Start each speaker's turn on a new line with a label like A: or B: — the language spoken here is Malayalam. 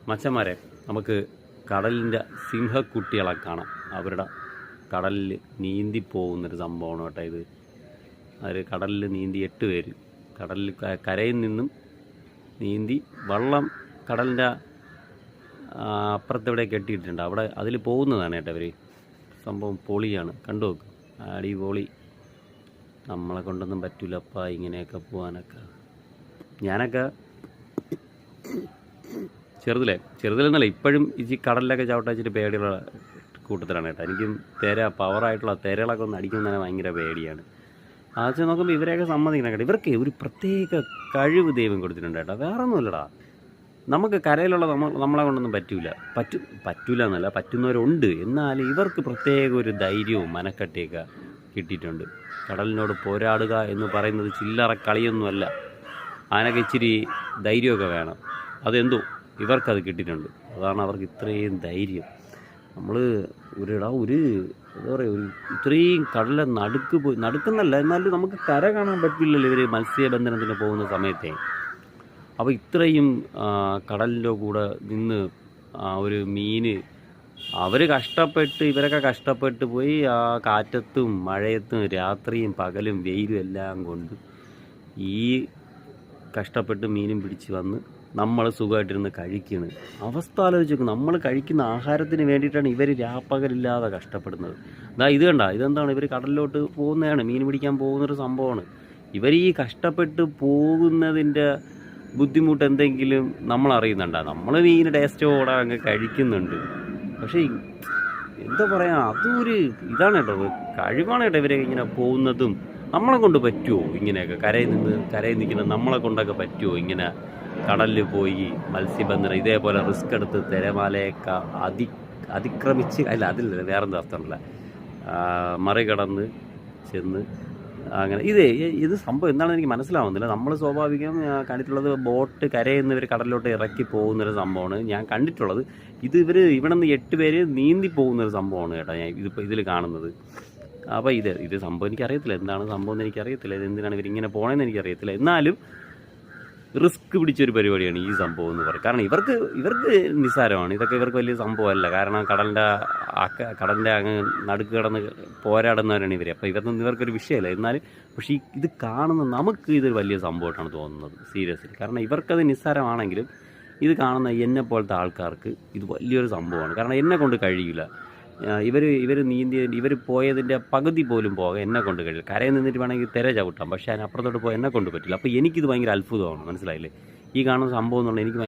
A: മച്ചന്മാരെ, നമുക്ക് കടലിൻ്റെ സിംഹക്കുട്ടികളെ കാണാം. അവരുടെ കടലിൽ നീന്തി പോകുന്നൊരു സംഭവമാണ് കേട്ടോ ഇത്. അവർ കടലിൽ നീന്തി 8 പേര് കടലിൽ കരയിൽ നിന്നും നീന്തി വെള്ളം കടലിൻ്റെ അപ്പുറത്തെവിടെ കെട്ടിയിട്ടുണ്ട്, അവിടെ അതിൽ പോകുന്നതാണ് കേട്ടോ അവർ. സംഭവം പൊളിയാണ്, കണ്ടു നോക്ക്, അടിപൊളി. നമ്മളെ കൊണ്ടൊന്നും പറ്റൂലപ്പാ ഇങ്ങനെയൊക്കെ പോകാനൊക്കെ. ഞാനൊക്കെ ചെറുതിലെന്നല്ല ഇപ്പോഴും ഈ കടലിലൊക്കെ ചവിട്ട വെച്ചിട്ട് പേടിയുള്ള കൂട്ടത്തിലാണ് കേട്ടോ. എനിക്കും പവറായിട്ടുള്ള തിരകളൊക്കെ ഒന്ന് അടിക്കുന്ന തന്നെ ഭയങ്കര പേടിയാണ്. അത് നോക്കുമ്പോൾ ഇവരെയൊക്കെ സമ്മതിക്കണം കേട്ടോ. ഇവർക്ക് ഒരു പ്രത്യേക കഴിവ് ദൈവം കൊടുത്തിട്ടുണ്ട് കേട്ടോ. വേറെ ഒന്നുമില്ലടാ, നമുക്ക് കരയിലുള്ള നമ്മളെ കൊണ്ടൊന്നും പറ്റൂല എന്നല്ല, പറ്റുന്നവരുണ്ട്. എന്നാൽ ഇവർക്ക് പ്രത്യേക ഒരു ധൈര്യവും മനക്കെട്ടിയൊക്കെ കിട്ടിയിട്ടുണ്ട്. കടലിനോട് പോരാടുക എന്ന് പറയുന്നത് ചില്ലറ കളിയൊന്നുമല്ല. അതിനൊക്കെ ഇച്ചിരി ധൈര്യമൊക്കെ വേണം. അതെന്തോ ഇവർക്കത് കിട്ടിയിട്ടുണ്ട്. അതാണ് അവർക്ക് ഇത്രയും ധൈര്യം. നമ്മൾ എന്താ പറയുക, ഇത്രയും കടലിലെ നടുക്കുന്നല്ല, എന്നാലും നമുക്ക് കര കാണാൻ പറ്റില്ലല്ലോ ഇവർ മത്സ്യബന്ധനത്തിന് പോകുന്ന സമയത്തെ. അപ്പോൾ ഇത്രയും കടലിൻ്റെ കൂടെ നിന്ന് ഒരു മീൻ ഇവരൊക്കെ കഷ്ടപ്പെട്ട് പോയി ആ കാറ്റത്തും മഴയത്തും രാത്രിയും പകലും വെയിലും എല്ലാം കൊണ്ട് ഈ കഷ്ടപ്പെട്ട് മീനും പിടിച്ച് വന്ന് നമ്മൾ സുഖമായിട്ടിരുന്ന് കഴിക്കുന്നത്. അവസ്ഥ ആലോചിച്ച്, നമ്മൾ കഴിക്കുന്ന ആഹാരത്തിന് വേണ്ടിയിട്ടാണ് ഇവർ രാപ്പകലില്ലാതെ കഷ്ടപ്പെടുന്നത്. ഇത് കണ്ട, ഇതെന്താണ്, ഇവർ കടലിലോട്ട് പോകുന്നതാണ്, മീൻ പിടിക്കാൻ പോകുന്നൊരു സംഭവമാണ്. ഇവർ ഈ കഷ്ടപ്പെട്ട് പോകുന്നതിൻ്റെ ബുദ്ധിമുട്ട് എന്തെങ്കിലും നമ്മൾ അറിയുന്നുണ്ടോ? നമ്മൾ മീൻ ടേസ്റ്റോടെ അങ്ങ് കഴിക്കുന്നുണ്ട്. പക്ഷേ എന്താ പറയുക, അതൊരു ഇതാണ് കേട്ടോ, കഴിവാണ് കേട്ടോ ഇവരെ ഇങ്ങനെ പോകുന്നതും. നമ്മളെ കൊണ്ട് പറ്റുമോ ഇങ്ങനെയൊക്കെ കരയിൽ നിൽക്കുന്ന നമ്മളെ കൊണ്ടൊക്കെ പറ്റുമോ ഇങ്ങനെ കടലിൽ പോയി മത്സ്യബന്ധനം ഇതേപോലെ റിസ്ക് എടുത്ത് തിരമാലയൊക്കെ അതിക്രമിച്ച്, അതില്ല വേറെന്താ അർത്ഥമല്ല, മറികടന്ന് ചെന്ന് അങ്ങനെ ഇത് സംഭവം എന്താണെന്ന് എനിക്ക് മനസ്സിലാവുന്നില്ല. നമ്മൾ സ്വാഭാവികം കണ്ടിട്ടുള്ളത് ബോട്ട് കരയിൽ നിന്ന് ഇവർ കടലിലോട്ട് ഇറക്കി പോകുന്നൊരു സംഭവമാണ് ഞാൻ കണ്ടിട്ടുള്ളത്. ഇവർ ഇവിടെ നിന്ന് 8 പേര് നീന്തി പോകുന്നൊരു സംഭവമാണ് കേട്ടോ ഞാൻ ഇതിൽ കാണുന്നത്. അപ്പോൾ ഇത് സംഭവം എനിക്കറിയത്തില്ല, എന്താണ് സംഭവം എന്ന് എനിക്കറിയത്തില്ല, എന്തിനാണ് ഇവരിങ്ങനെ പോകണമെന്ന് എനിക്കറിയത്തില്ല. എന്നാലും റിസ്ക് പിടിച്ചൊരു പരിപാടിയാണ് ഈ സംഭവം എന്ന് പറയും. കാരണം ഇവർക്ക് നിസ്സാരമാണ്, ഇതൊക്കെ ഇവർക്ക് വലിയ സംഭവമല്ല. കാരണം കടലിൻ്റെ അങ്ങ് നടുക്ക് കിടന്ന് പോരാടുന്നവരാണ് ഇവർ. അപ്പോൾ ഇവർക്കൊരു വിഷയമല്ല. എന്നാലും പക്ഷേ ഇത് കാണുന്ന നമുക്ക് ഇതൊരു വലിയ സംഭവമായിട്ടാണ് തോന്നുന്നത്, സീരിയസ്ലി. കാരണം ഇവർക്കത് നിസ്സാരമാണെങ്കിലും ഇത് കാണുന്ന എന്നെ പോലത്തെ ആൾക്കാർക്ക് ഇത് വലിയൊരു സംഭവമാണ്. കാരണം എന്നെ കൊണ്ട് കഴിയില്ല. ഇവർ പോയതിൻ്റെ പകുതി പോലും പോകാൻ എന്നെ കൊണ്ട് കഴിയില്ല. കരയിൽ നിന്നിട്ട് വേണമെങ്കിൽ തിര ചവിട്ടാം, പക്ഷേ അതിനപ്പുറത്തോട്ട് പോകാൻ എന്നെ കൊണ്ട് പറ്റില്ല. അപ്പോൾ എനിക്കിത് ഭയങ്കര അത്ഭുതമാണ്, മനസ്സിലായില്ലേ? ഈ കാണുന്ന സംഭവം എന്നുള്ളത് എനിക്ക്